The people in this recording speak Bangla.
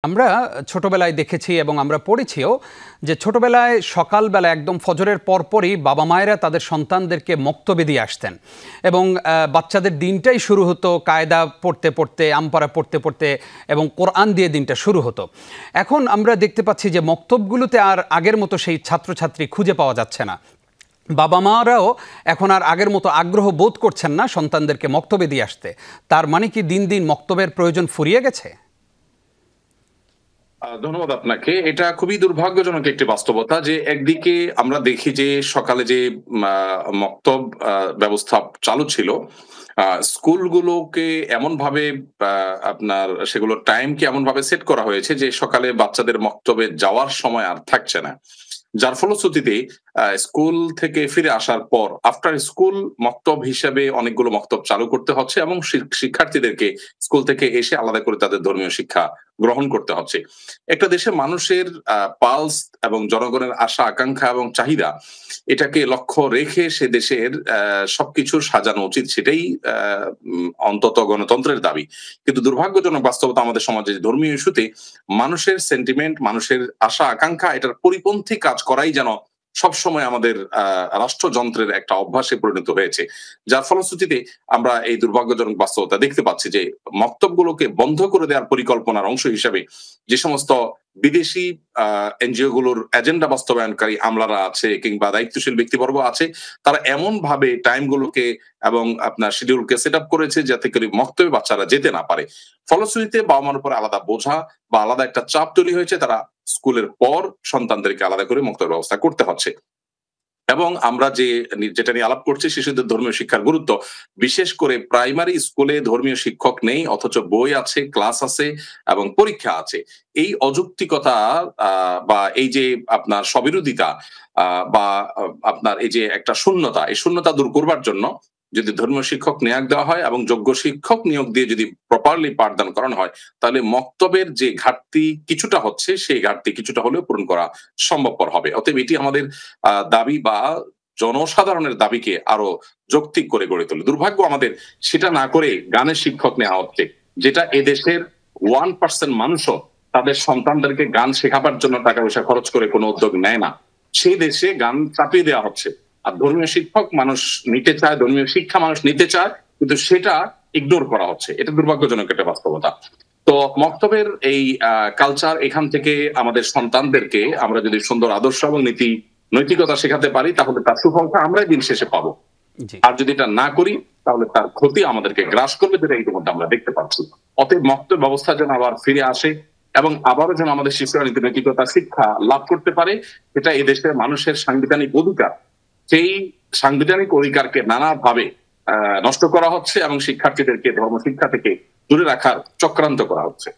আমরা ছোটবেলায় দেখেছি এবং আমরা পড়েছিও যে ছোটবেলায় সকালবেলা একদম ফজরের পরপরই বাবা মায়েরা তাদের সন্তানদেরকে মক্তবে দিয়ে আসতেন এবং বাচ্চাদের দিনটাই শুরু হতো কায়দা পড়তে পড়তে আমপারা পড়তে পড়তে এবং কোরআন দিয়ে দিনটা শুরু হতো। এখন আমরা দেখতে পাচ্ছি যে মক্তবগুলোতে আর আগের মতো সেই ছাত্রছাত্রী খুঁজে পাওয়া যাচ্ছে না। বাবা মারাও এখন আর আগের মতো আগ্রহ বোধ করছেন না সন্তানদেরকে মক্তবে দিয়ে আসতে। তার মানে কি দিন দিন মক্তবের প্রয়োজন ফুরিয়ে গেছে? ধন্যবাদ আপনাকে। এটা খুবই দুর্ভাগ্যজনক একটি বাস্তবতা যে একদিকে আমরা দেখি যে সকালে যে মক্তব ব্যবস্থা চালু ছিল, স্কুলগুলোকে এমনভাবে আপনার সেগুলোর টাইমকে এমনভাবে সেট করা হয়েছে যে সকালে বাচ্চাদের মক্তবে যাওয়ার সময় আর থাকছে না। যার ফলশ্রুতিতে স্কুল থেকে ফিরে আসার পর আফটার স্কুল মক্তব হিসেবে অনেকগুলো মক্তব চালু করতে হচ্ছে এবং শিক্ষার্থীদেরকে স্কুল থেকে এসে আলাদা করে তাদের ধর্মীয় শিক্ষা গ্রহণ করতে হচ্ছে। একটা দেশের মানুষের পালস এবং জনগণের আশা আকাঙ্ক্ষা এবং চাহিদা, এটাকে লক্ষ্য রেখে সে দেশের সবকিছু সাজানো উচিত, সেটাই অন্তত গণতন্ত্রের দাবি। কিন্তু দুর্ভাগ্যজনক বাস্তবতা আমাদের সমাজে ধর্মীয় ইস্যুতে মানুষের সেন্টিমেন্ট, মানুষের আশা আকাঙ্ক্ষা এটার পরিপন্থী কাজ করাই যেন সবসময় আমাদের রাষ্ট্রযন্ত্রের একটা অভ্যাসে পরিণত হয়েছে। যার ফলশ্রুতিতে আমরা এই দুর্ভাগ্যজনক বাস্তবতা দেখতে পাচ্ছি যে মক্তবগুলোকে বন্ধ করে দেওয়ার পরিকল্পনার অংশ হিসেবে যে সমস্ত বিদেশি এনজিও গুলোর এজেন্ডা বাস্তবায়নকারী আমলারা আছে কিংবা দায়িত্বশীল ব্যক্তিবর্গ আছে, তারা এমন ভাবে টাইম গুলোকে এবং আপনার শিডিউলকে সেট আপ করেছে যাতে করে মক্তবে বাচ্চারা যেতে না পারে। ফলশ্রুতিতে বাবা মার উপর আলাদা বোঝা বা আলাদা একটা চাপ তৈরি হয়েছে, তারা স্কুলের পর সন্তানদেরকে আলাদা করে মক্তবের ব্যবস্থা করতে হচ্ছে। এবং আমরা যেটা নিয়ে আলাপ করছি, শিশুদের ধর্মীয় শিক্ষার গুরুত্ব, বিশেষ করে প্রাইমারি স্কুলে ধর্মীয় শিক্ষক নেই অথচ বই আছে, ক্লাস আছে এবং পরীক্ষা আছে। এই অযৌক্তিকতা বা এই যে আপনার স্ববিরোধিতা বা আপনার এই যে একটা শূন্যতা, এই শূন্যতা দূর করবার জন্য যদি ধর্মীয় শিক্ষক নিয়োগ দেওয়া হয় এবং যোগ্য শিক্ষক নিয়োগ দিয়ে যদি প্রপারলি পাঠদান করানো হয়, তাহলে মক্তবের যে ঘাটতি কিছুটা হচ্ছে সেই ঘাটতি কিছুটা হলেও পূরণ করা সম্ভবপর হবে। অতএব এটি আমাদের দাবি বা জনসাধারণের দাবিকে আরো যৌক্তিক করে গড়ে তোলে। দুর্ভাগ্য আমাদের সেটা না করে গানের শিক্ষক নেওয়া হচ্ছে, যেটা এদেশের 1% মানুষও তাদের সন্তানদেরকে গান শেখাবার জন্য টাকা পয়সা খরচ করে কোনো উদ্যোগ নেয় না। সেই দেশে গান চাপিয়ে দেওয়া হচ্ছে। আর ধর্মীয় শিক্ষক মানুষ নিতে চায়, ধর্মীয় শিক্ষা মানুষ নিতে চায়, কিন্তু সেটা ইগনোর করা হচ্ছে। এটা দুর্ভাগ্যজনক একটা বাস্তবতা। তো মক্তবের এই কালচার, এখান থেকে আমাদের সন্তানদেরকে আমরা যদি সুন্দর আদর্শ এবং নৈতিকতা শেখাতে পারি, তাহলে তার সুফলটা আমরাই দিন শেষে পাবো। আর যদি এটা না করি, তাহলে তার ক্ষতি আমাদেরকে গ্রাস করবে, যেটা ইতিমধ্যে আমরা দেখতে পাচ্ছি। অতএব মক্তব ব্যবস্থা যেন আবার ফিরে আসে এবং আবারও যেন আমাদের শিশুরা নৈতিকতা শিক্ষা লাভ করতে পারে, এটা এদেশের মানুষের সাংবিধানিক অধিকার। সেই সাংবিধানিক অধিকারকে নানাভাবে নষ্ট করা হচ্ছে এবং শিক্ষার্থীদেরকে ধর্ম শিক্ষা থেকে দূরে রাখার চক্রান্ত করা হচ্ছে।